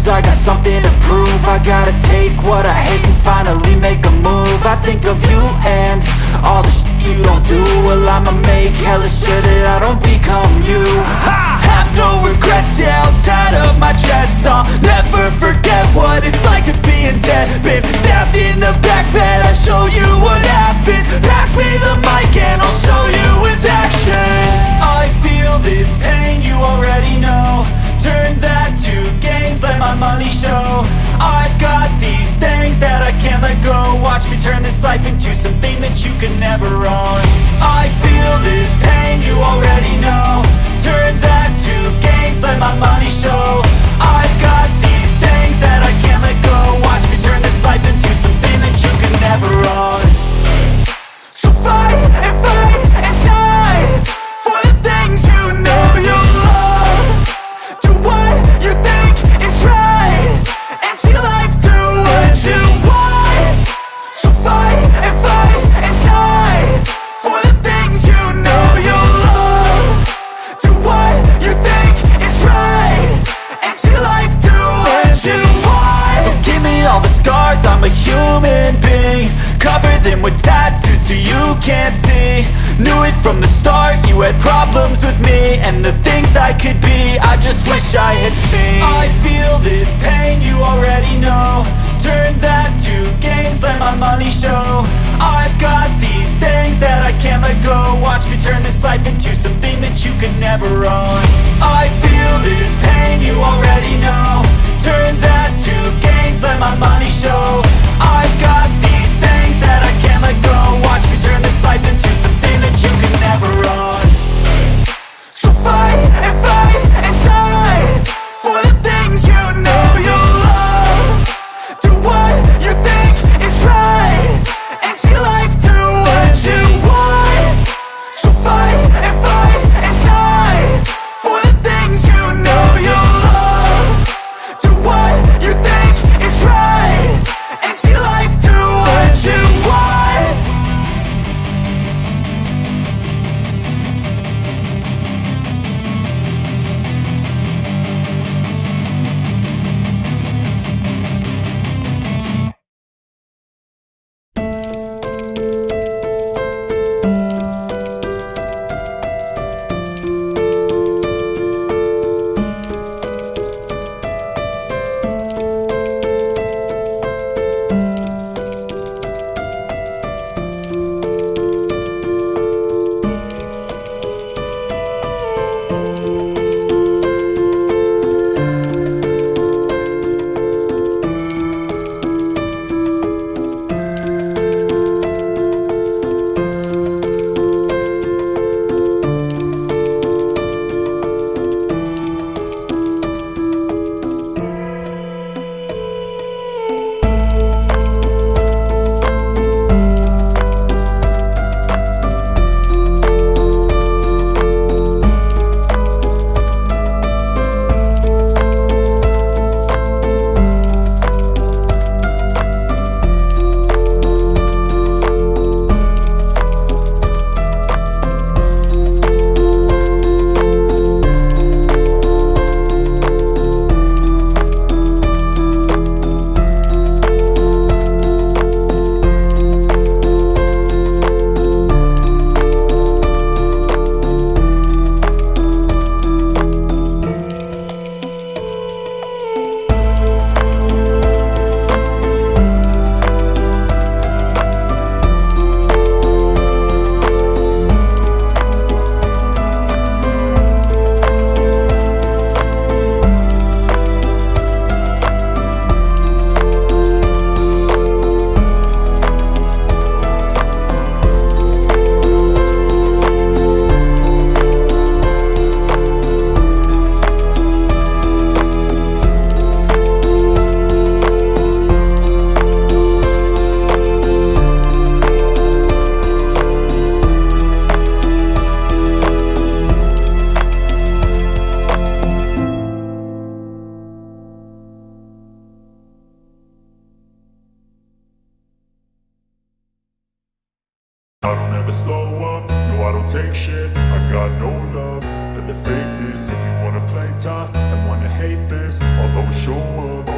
lose, I got something to prove. I gotta take what I hate and finally make a move. I think of you and all the shit you don't do. Well, I'ma make hella sure that I don't become you. I have no regrets, yeah, I'll tie up my chest. I'll never forget what it's like to be in debt. Been stabbed in the back bed, I'll show you what happens. Pass me the mic and I'll show you with action. I feel this pain, you already know. Turn that to gains, let my money show. I've got these things that I can't let go. Watch me turn this life into something that you can never own. I feel this pain, you already know. Turn that to gains, let my money show. I've got these things that I can't let go. Watch me turn this life into something that you can never own. So fight and die for the things you know you love. Do what you think is right and see life do what you want. So fight and die for the things you know you love. Do what you think is right and see life do what you want. So give me all the scars, I'm a human being. Cover them with tattoos so you can't see. Knew it from the start, you had problems with me and the things I could be, I just wish I had seen. I feel this pain, you already know. Turn that to gains, let my money show. I've got these things that I can't let go. Watch me turn this life into something that you can never own. I feel this pain, you already know. Turn that to gains, let my money show. I've got these things that I can't let go. Watch me turn this life into something that you can never own. So fight and die for the things you know you love. Do what you think is right and see life do what you want. So fight and die for the things you know you love. Do what you think is right and see life do what you want. I don't ever slow up, no I don't take shit. I got no love for the the fakeness. If you wanna play tough and wanna hate this, I'll always show up.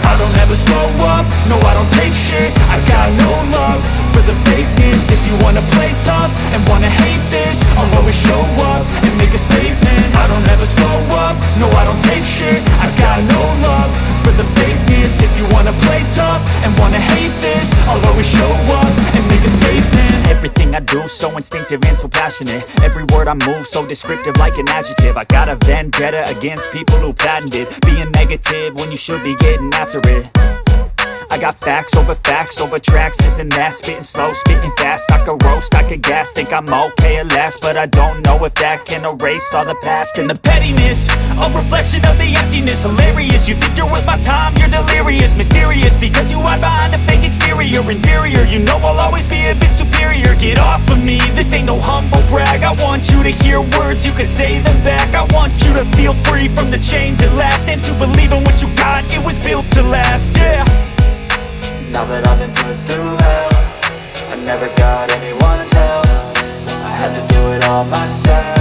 I don't ever slow up, no I don't take shit. I got no love for the fakeness. If you wanna play tough and wanna hate this, I'll always show up and make a statement. I don't ever slow up, no I don't take shit. I got no love for the fakeness. If you wanna play tough and wanna hate this, I'll always show up and make a statement. Everything I do so instinctive and so passionate. Every word I move so descriptive like an adjective. I got a vendetta against people who patented being negative when you should be getting after it. I got facts over tracks, this and that. Spitting slow, spitting fast, I could roast, I could gas. Think I'm okay at last, but I don't know if that can erase all the past. And the pettiness, a reflection of the emptiness. Hilarious, you think you're worth my time, you're delirious. Mysterious, because you hide behind a fake exterior. Inferior, you know I'll always be a bit superior. Get off of me, this ain't no humble brag. I want you to hear words, you can say them back. I want you to feel free from the chains at last, and to believe in what you got, it was built to last, yeah. Now that I've been put through hell, I never got anyone's help. I had to do it all myself.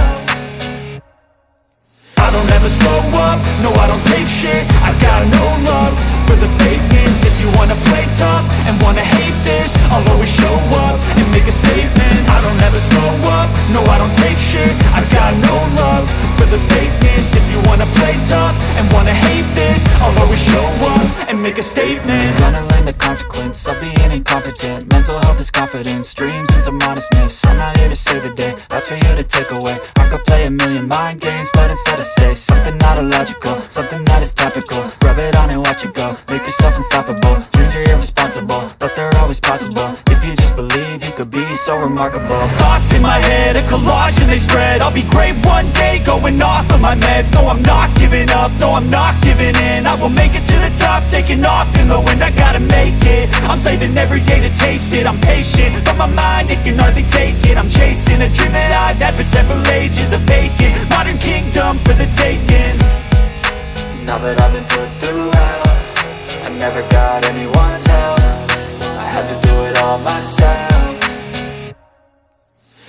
I don't ever slow up, no I don't take shit. I got no love for the fakeness. If you wanna play tough and wanna hate this, I'll always show up and make a statement. I don't ever slow up, no I don't take shit. I got no love for the fakeness. If you wanna play tough and wanna hate this, I'll always show up and make a statement. Gonna learn the consequence of being incompetent. Mental health is confidence, dreams and some modestness. I'm not here to save the day, that's for you to take away. I could play a million mind games, but instead I say something not illogical, something that is topical. Rub it on and watch it go, make yourself unstoppable. Dreams are irresponsible, but they're always possible. If you just believe, you could be so remarkable. Thoughts in my head, a collage and they spread. I'll be great one day, going off of my meds. No, I'm not giving up, no, I'm not giving in. I will make it to the top, taking off in the wind. I gotta make it, I'm saving every day to taste it. I'm patient, but my mind, it can hardly take it. I'm chasing a dream that I've had for several ages. A vacant, modern kingdom for the taking. Now that I've been put through hell, I never got anyone's help. I had to do it all myself.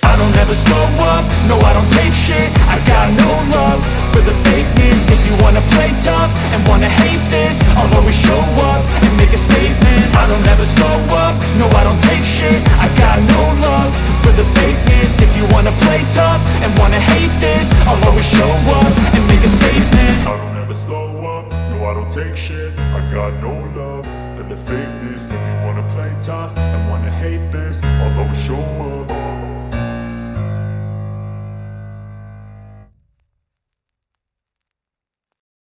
I don't ever slow up, no I don't take shit. I got no love for the fakeness. If you wanna play tough and wanna hate this, I'll always show up and make a statement. I don't ever slow up, no I don't take shit. I got no love for the fakeness. If you wanna play tough and wanna hate this, I'll always show up and make a statement. I don't ever slow up, no I don't take shit. I got no love for the fakeness. If you wanna play tough and wanna hate this, I'll always show up.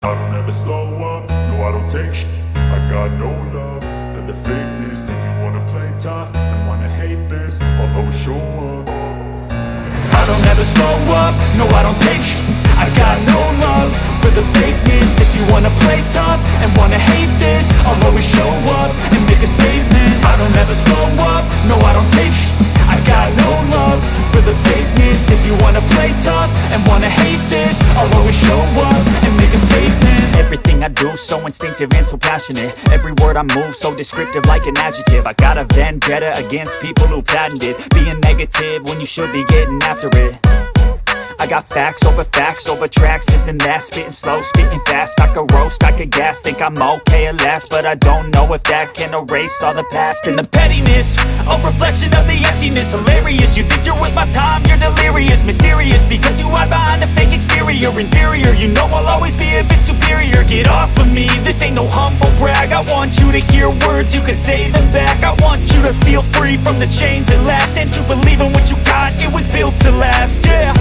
I don't ever slow up, no I don't take shit. I got no love for the fakeness. If you wanna play tough and wanna hate this, I'll always show up. I don't ever slow up, no I don't take shit. I got no love for the fakeness. If you wanna play tough and wanna hate this, I'll always show up and make a statement. I don't ever slow up, no I don't take shit. I got no love for the fakeness. If you wanna play tough and wanna hate this, I'll always show up and make a statement. Everything I do so instinctive and so passionate. Every word I move so descriptive like an adjective. I got a vendetta against people who patented being negative when you should be getting after it. I got facts over tracks, this and that. Spitting slow, spitting fast, I could roast, I could gas. Think I'm okay at last, but I don't know if that can erase all the past. And the pettiness, a reflection of the emptiness. Hilarious, you think you're worth my time, you're delirious. Mysterious, because you hide behind a fake exterior. Inferior, you know I'll always be a bit superior. Get off of me, this ain't no humble brag. I want you to hear words, you can say them back. I want you to feel free from the chains at last, and to believe in what you got, it was built to last, yeah.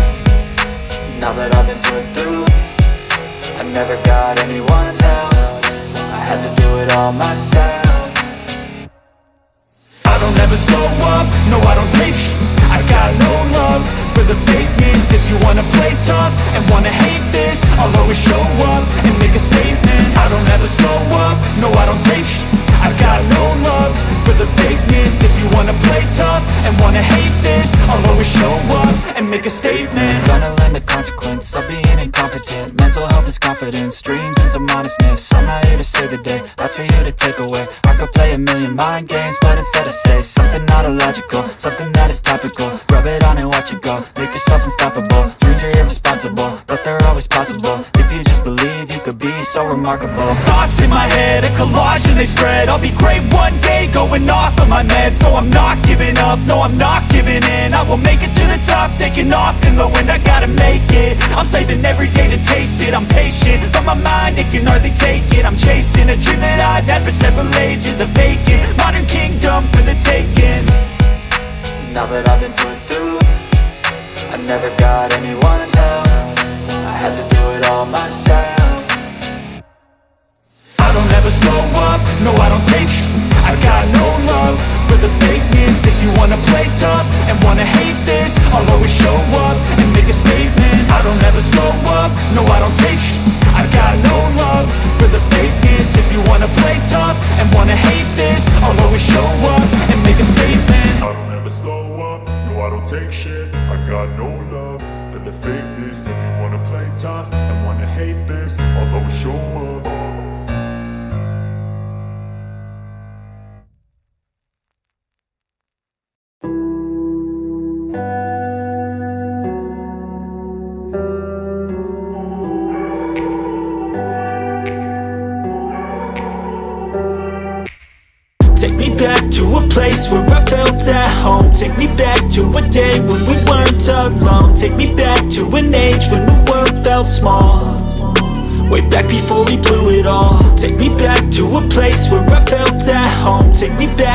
Now that I've been put through, I never got anyone's help. I had to do it all myself. I don't ever slow up, no I don't take shit. I got no love for the fakeness. If you wanna play tough and wanna hate this, I'll always show up and make a statement. I don't ever slow up, no I don't take shit. I got no love for the fakeness. If you wanna play tough and wanna hate this, I'll always show up and make a statement. Gonna learn the consequence of being incompetent. Mental health is confidence, dreams and some honestness. I'm not here to save the day, that's for you to take away. I could play a million mind games, but instead I say something not illogical, something that is topical. Rub it on and watch it go, make yourself unstoppable. Dreams are irresponsible, but they're always possible. If you just believe, you could be so remarkable. Thoughts in my head, a collage and they spread. I'll be great one day, going off of my meds. No, I'm not giving up, no, I'm not giving in. I will make it to the top, taking off in the wind. I gotta make it, I'm saving every day to taste it. I'm patient, but my mind, it can hardly take it. I'm chasing a dream that I've had for several ages. A vacant, modern kingdom for the taking. Now that I've been put through, I never got anyone's help. I had to do it all myself. I don't ever slow up, no I don't take I got no love for the fakeness. If you wanna play tough and wanna hate this, I'll always show up and make a statement. I don't ever slow up, no I don't take I got no love for the fakeness. If you wanna play tough and wanna hate this, I'll always show up and make a statement. I don't ever slow up, no I don't take shit. I got no love for the fakeness. If you wanna play tough and wanna hate this, I'll always show up. Take me back to a place where I felt at home. Take me back to a day when we weren't alone. Take me back to an age when the world felt small, way back before we blew it all. Take me back to a place where I felt at home. Take me back